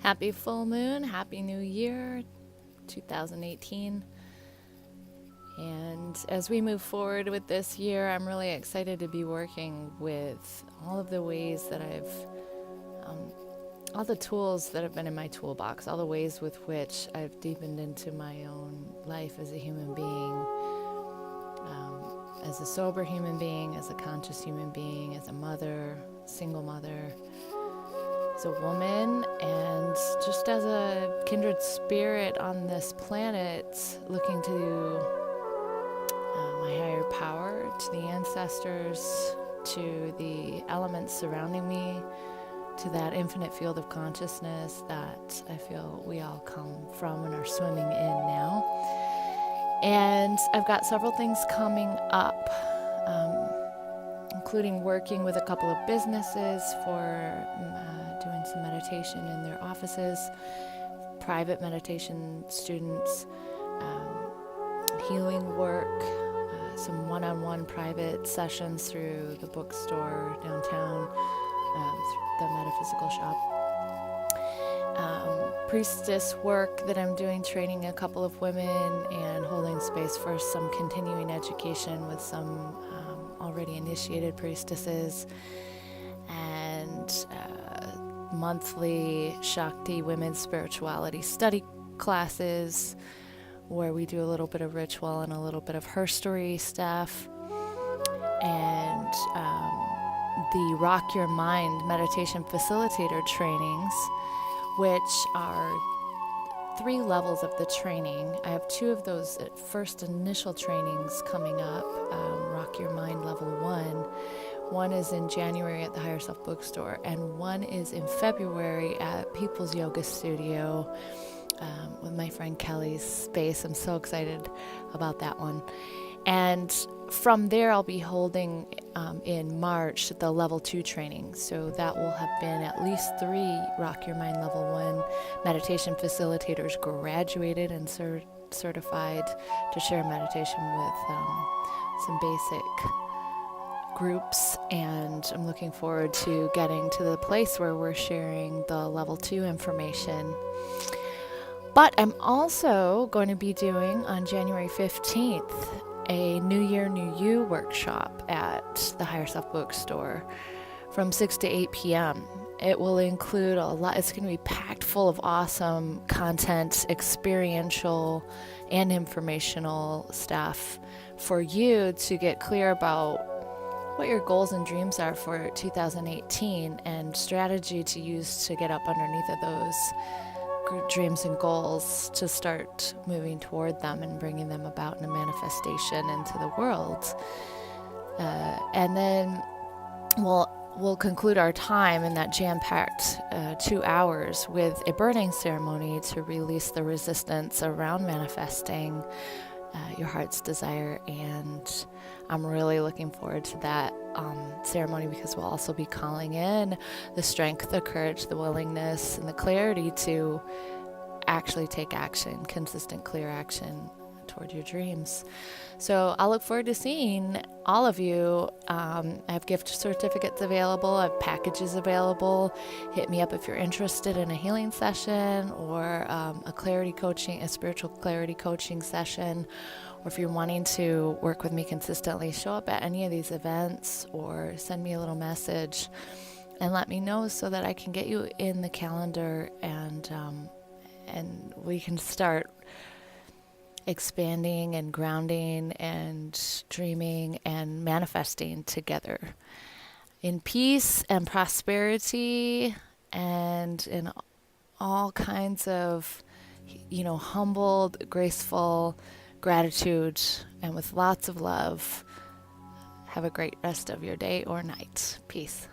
Happy full moon, happy new year, 2018. And as we move forward with this year, I'm really excited to be working with all of the ways that all the tools that have been in my toolbox, all the ways with which I've deepened into my own life as a human being, as a sober human being, as a conscious human being, as a mother, single mother, as a woman, and just as a kindred spirit on this planet, looking to my higher power, to the ancestors, to the elements surrounding me, to that infinite field of consciousness that I feel we all come from and are swimming in now. And I've got several things coming up, including working with a couple of businesses for doing some meditation in their offices, private meditation students, healing work, some one-on-one private sessions through the bookstore downtown, the metaphysical shop. Priestess work that I'm doing, training a couple of women and holding space for some continuing education with some already initiated priestesses, and monthly Shakti women's spirituality study classes where we do a little bit of ritual and a little bit of her story stuff, and the Rock Your Mind meditation facilitator trainings, which are 3 levels of the training. I have 2 of those first initial trainings coming up, Rock Your Mind level 1. One is in January at the Higher Self bookstore, and one is in February at People's Yoga Studio with my friend Kelly's space. I'm so excited about that one. And from there, I'll be holding in March the level 2 training. So that will have been at least 3 Rock Your Mind level 1 meditation facilitators graduated and certified to share meditation with some basic groups. And I'm looking forward to getting to the place where we're sharing the level 2 information. But I'm also going to be doing on January 15th a New Year, New You workshop at the Higher Self bookstore from 6 to 8 p.m. It will include a lot. It's going to be packed full of awesome content, experiential and informational stuff for you to get clear about what your goals and dreams are for 2018 and strategy to use to get up underneath of those dreams and goals to start moving toward them and bringing them about in a manifestation into the world. And then we'll conclude our time in that jam-packed 2 hours with a burning ceremony to release the resistance around manifesting your heart's desire. And I'm really looking forward to that ceremony, because we'll also be calling in the strength, the courage, the willingness, and the clarity to actually take action, consistent, clear action toward your dreams. So I'll look forward to seeing all of you. I have gift certificates available. I have packages available. Hit me up if you're interested in a healing session or a spiritual clarity coaching session, or if you're wanting to work with me consistently, show up at any of these events or send me a little message and let me know so that I can get you in the calendar, and we can start expanding and grounding and dreaming and manifesting together in peace and prosperity and in all kinds of, humbled, graceful gratitude, and with lots of love. Have a great rest of your day or night. Peace.